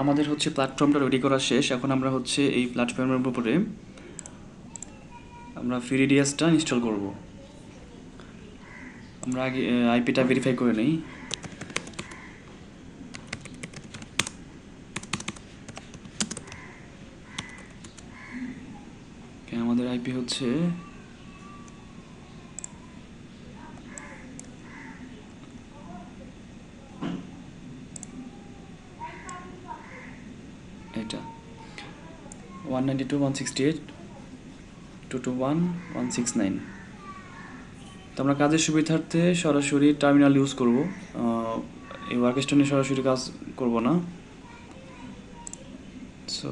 আমাদের হচ্ছে প্ল্যাটফর্মটা রেডি করা শেষ। এখন আমরা হচ্ছে এই প্ল্যাটফর্মের উপরে আমরা FreeRADIUSটা ইনস্টল করব। আমরা আগে আইপিটা ভেরিফাই করে নেই। আমাদের আইপি হচ্ছে এটা 192.168.221.169। তো আমরা কাজের সুবিধার্থে সরাসরি টার্মিনাল ইউজ করব, এই ওয়ার্কস্টোনে সরাসরি কাজ করব না। সো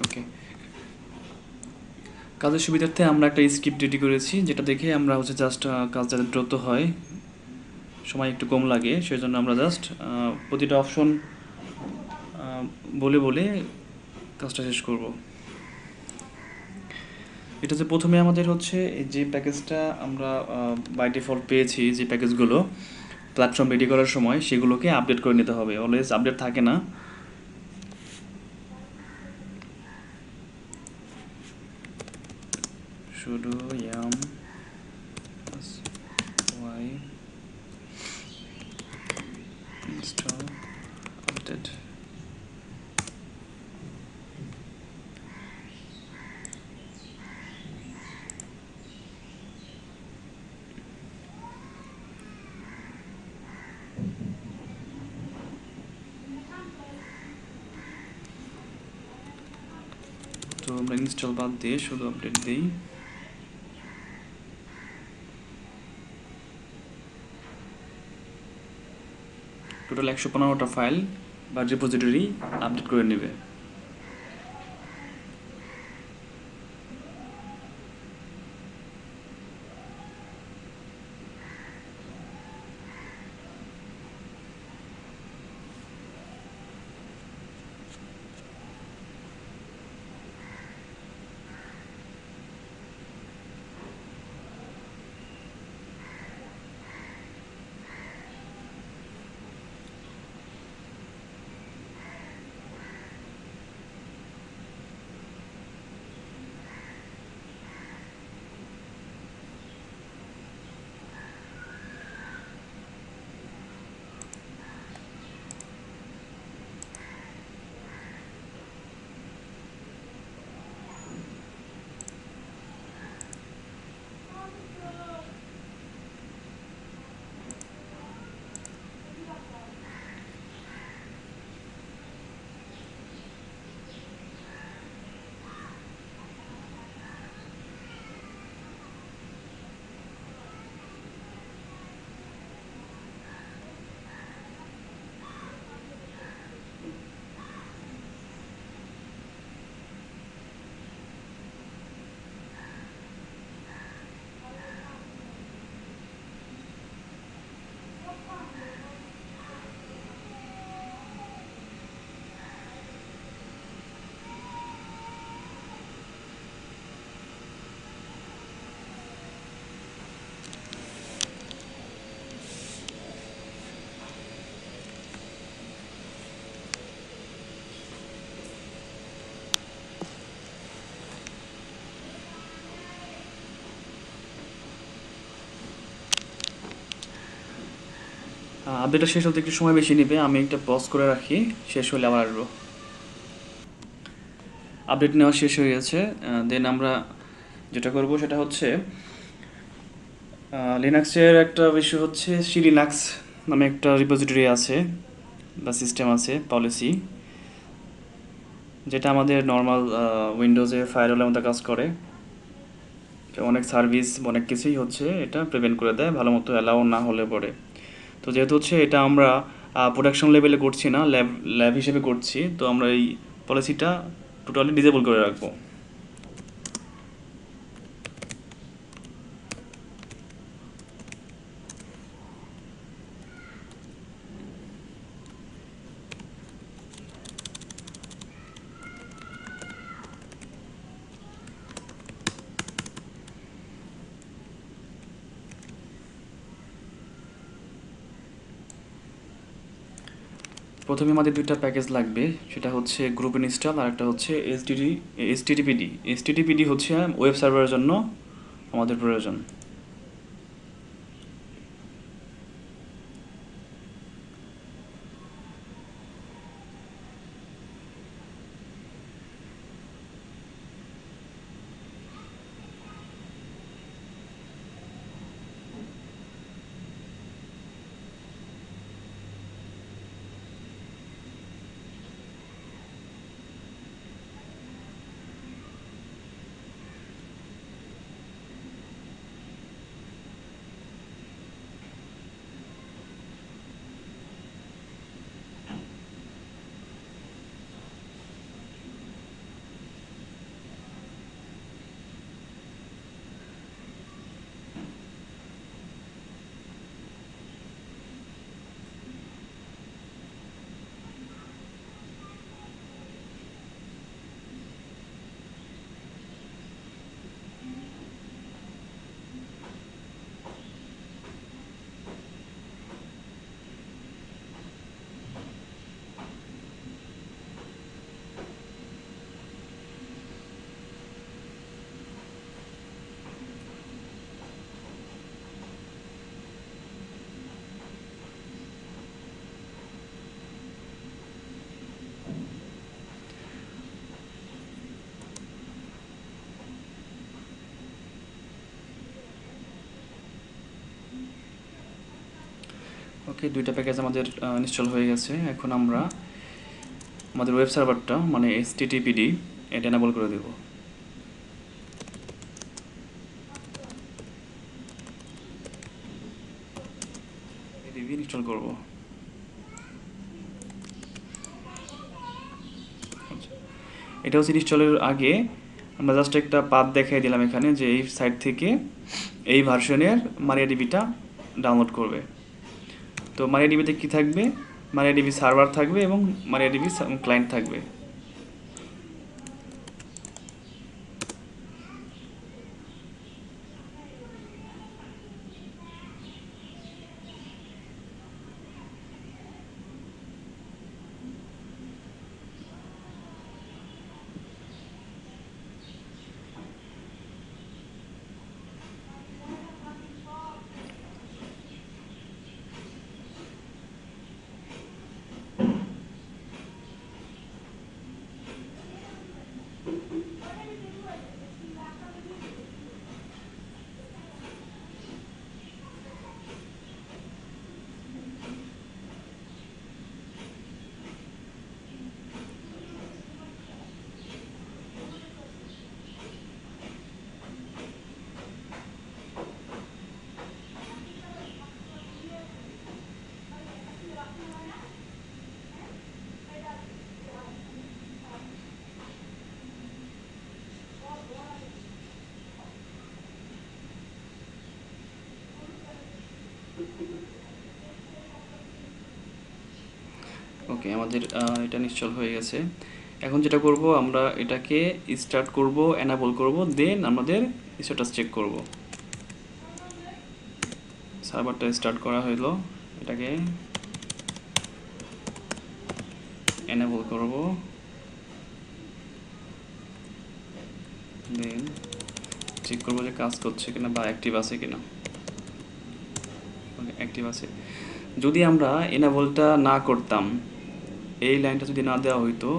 ওকে, কাজের সুবিধার্থে আমরা একটা স্ক্রিপ্ট রেডি করেছি, যেটা দেখে আমরা হচ্ছে জাস্ট কাজ যাতে দ্রুত হয়, সময় একটু কম লাগে, সেই জন্য আমরা জাস্ট প্রতিটা অপশন বলে বলে কাজটা শেষ করব। এটা যে প্রথমে আমাদের হচ্ছে যে প্যাকেজটা আমরা বাই ডিফল্ট পেয়েছি, যে প্যাকেজগুলো প্ল্যাটফর্ম রেডি করার সময়, সেগুলোকে আপডেট করে নিতে হবে। অলওয়েজ আপডেট থাকে না। sudo yum y install update। তো আমরা ইনস্টল বাদ দিয়ে শুধু আপডেট দিই। টোটাল 115টা ফাইল বা রিপোজিটরি আপডেট করে নেবে। আপডেটটা শেষ হতে একটু সময় বেশি নেবে, আমি একটা পজ করে রাখি, শেষ হলে আবার আসবো। আপডেট নেওয়া শেষ হয়ে গেছে। দেন আমরা যেটা করব সেটা হচ্ছে লিনাক্সের একটা বিষয় হচ্ছে SELINUX নামে একটা রিপোজিটরি আছে বা সিস্টেম আছে, পলিসি, যেটা আমাদের নর্মাল উইন্ডোজে ফায়ারওয়ালের মতো কাজ করে। অনেক সার্ভিস অনেক কিছুই হচ্ছে এটা প্রিভেন্ট করে দেয় ভালো মতো অ্যালাউ না হলে পরে। তো যেহেতু হচ্ছে এটা আমরা প্রোডাকশন লেভেলে করছি না, ল্যাব হিসেবে করছি, তো আমরা এই পলিসিটা টোটালি ডিসেবল করে রাখবো। প্রথমে আমাদের দুইটা প্যাকেজ লাগবে, সেটা হচ্ছে গ্রুপ ইনস্টল আর একটা হচ্ছে এইচটিটিপিডি হচ্ছে ওয়েব সার্ভারের জন্য আমাদের প্রয়োজন। ওকে, দুইটা প্যাকেজ আমাদের ইনস্টল হয়ে গেছে। এখন আমরা আমাদের ওয়েব সার্ভারটা মানে এইচটিটিপিডি এটা এনেবল করে দেব। ইনস্টল করব। এটা হচ্ছে ইনস্টলের আগে আমরা জাস্ট একটা পাথ দেখাই দিলাম এখানে যে এই সাইট থেকে এই ভার্সনের মারিয়াডিবিটা ডাউনলোড করবে। তো মারিয়াডিবিতে কি থাকবে? মারিয়াডিবি সার্ভার থাকবে এবং মারিয়াডিবি ক্লায়েন্ট থাকবে। ওকে, আমাদের এটা ইনস্টল হয়ে গেছে। এখন যেটা করব, আমরা এটাকে স্টার্ট করব, এনেবল করব, দেন আমাদের স্ট্যাটাস চেক করব। সার্ভারটা স্টার্ট করা হলো, এটাকে এনেবল করব, দেন চেক করব যে কাজ করছে কিনা বা অ্যাক্টিভ আছে কিনা। ওকে, অ্যাক্টিভ আছে। যদি আমরা এনেবলটা না করতাম, এই লাইনটা যদি না দেওয়া হইতো,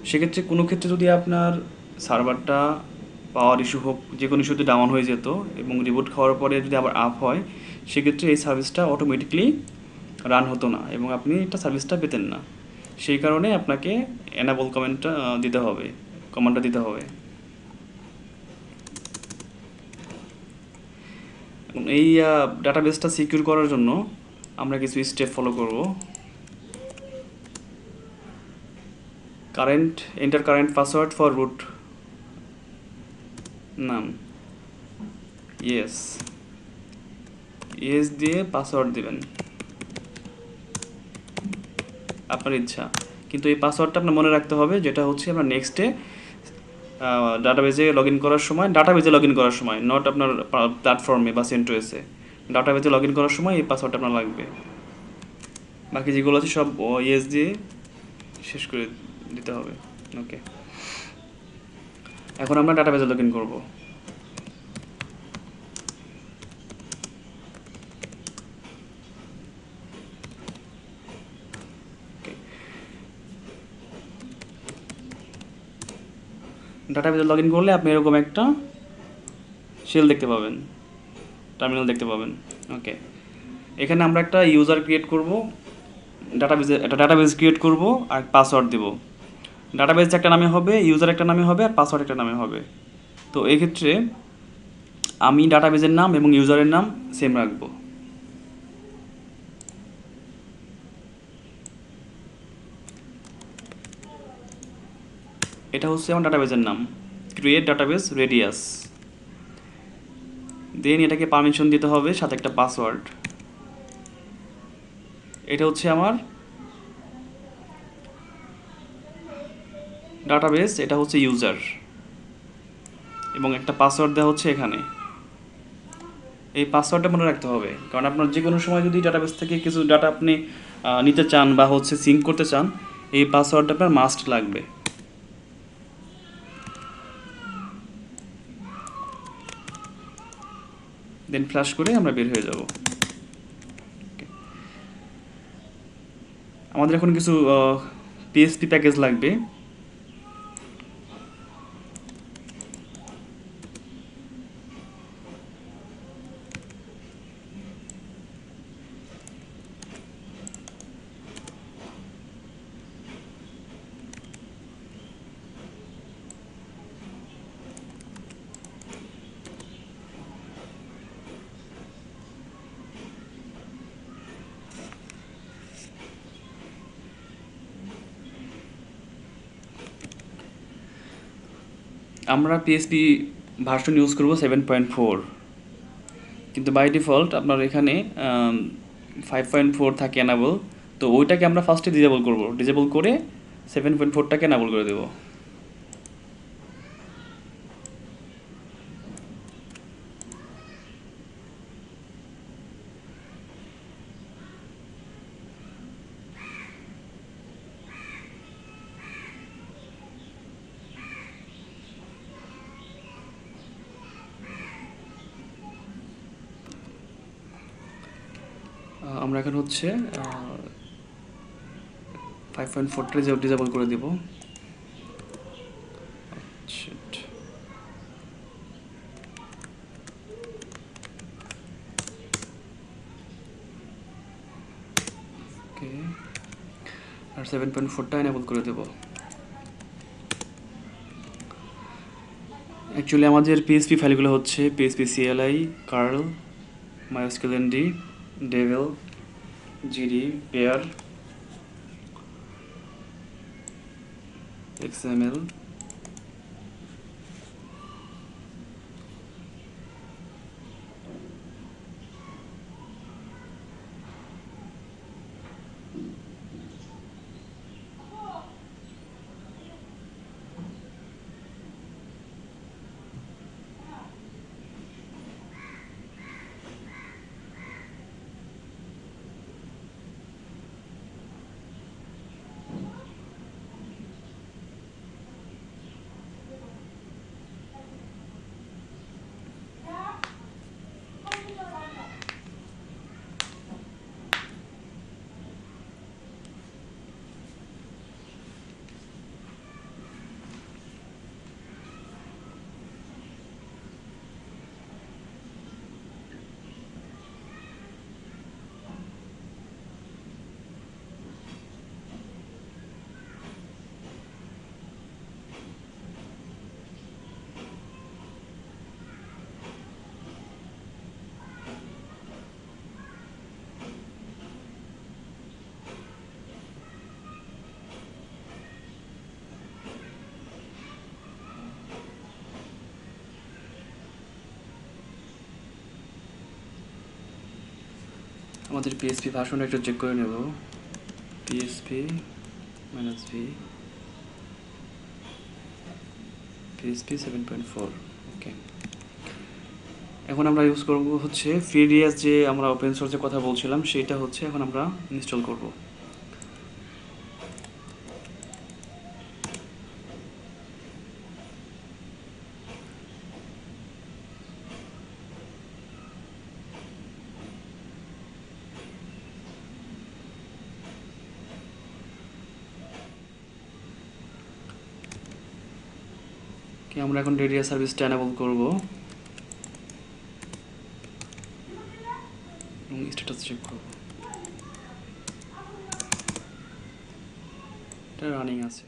সেক্ষেত্রে কোনো ক্ষেত্রে যদি আপনার সার্ভারটা পাওয়ার ইস্যু হোক, যে কোনো ইস্যুতে ডাউন হয়ে যেত এবং রিবুট খাওয়ার পরে যদি আবার আপ হয়, সেক্ষেত্রে এই সার্ভিসটা অটোমেটিকলি রান হতো না এবং আপনি এটা সার্ভিসটা পেতেন না। সেই কারণে আপনাকে এনেবল কমান্ডটা দিতে হবে, কমান্ডটা দিতে হবে। এই ডাটাবেসটা সিকিউর করার জন্য আমরা কিছু স্টেপ ফলো করব। Enter current password for root name, yes দিয়ে পাসওয়ার্ড দিবেন, আপনার ইচ্ছা। কিন্তু এই পাসওয়ার্ডটা আপনার মনে রাখতে হবে, যেটা হচ্ছে আপনার নেক্সটে ডাটাবেজে লগ ইন করার সময়, নট আপনার প্ল্যাটফর্মে বা CentOS-এ ডাটাবেজে লগ ইন করার সময় এই পাসওয়ার্ডটা আপনার লাগবে। বাকি যেগুলো আছে সব ইয়েস দিয়ে শেষ করে দিতে হবে। ওকে, এখন আমরা ডাটাবেজে লগ ইন করবো। ডাটাবেজে লগ ইন করলে আপনি এরকম একটা শেল দেখতে পাবেন, টার্মিনাল দেখতে পাবেন। ওকে, এখানে আমরা একটা ইউজার ক্রিয়েট করব, একটা ডাটাবেজ ক্রিয়েট করব আর পাসওয়ার্ড দেব। ডাটাবেজ একটা নামে হবে, ইউজার একটা নামে হবে, আর পাসওয়ার্ড একটা নামে হবে। তো এই ক্ষেত্রে আমি ডাটাবেজের নাম এবং ইউজারের নাম সেম রাখবো। এটা হচ্ছে আমার ডাটাবেজের নাম, ক্রিয়েট ডাটাবেজ রেডিয়াস। দেন এটাকে পারমিশন দিতে হবে সাথে একটা পাসওয়ার্ড। এটা হচ্ছে আমার ডাটাবেজ, এটা হচ্ছে ইউজার, এবং একটা পাসওয়ার্ড দেওয়া হচ্ছে এখানে। এই পাসওয়ার্ডটা মনে রাখতে হবে, কারণ আপনার যে কোনো সময় যদি ডাটাবেস থেকে কিছু ডাটা আপনি নিতে চান বা হচ্ছে সিঙ্ক করতে চান, এই পাসওয়ার্ডটা আপনার মাস্ট লাগবে। দেন ফ্ল্যাশ করে আমরা বের হয়ে যাব। আমাদের এখন কিছু পিএসপি প্যাকেজ লাগবে। আমরা পিএসপি ভার্সন ইউজ করব 7.4, কিন্তু বাই ডিফল্ট আপনার এখানে 5.4 থাকে এনাবল। তো ওইটাকে আমরা ফার্স্টে ডিজেবল করব, ডিজেবল করে 7.4টাকে এনাবল করে দেব। আমরা এখন হচ্ছে 5.4টা ডিজেবল করে দেব। ওকে, আর 7.4টা এনেবল করে দেব। অ্যাকচুয়ালি আমাদের পিএসপি ফাইলগুলো হচ্ছে PHP CLI, curl, MySQLND, devel, gd, pair, xml, আমাদের পিএসপি ভার্সনটা একটু চেক করে নেব। PSP -v PSP 7.4। ওকে, এখন আমরা ইউজ করব হচ্ছে FreeRADIUS, যে আমরা ওপেন সোর্সের কথা বলছিলাম, সেটা হচ্ছে এখন আমরা ইনস্টল করব। আমরা এখন রেডিয়াস সার্ভিসটা এনেবল করব এবং স্ট্যাটাস চেক করব, এটা রানিং আছে।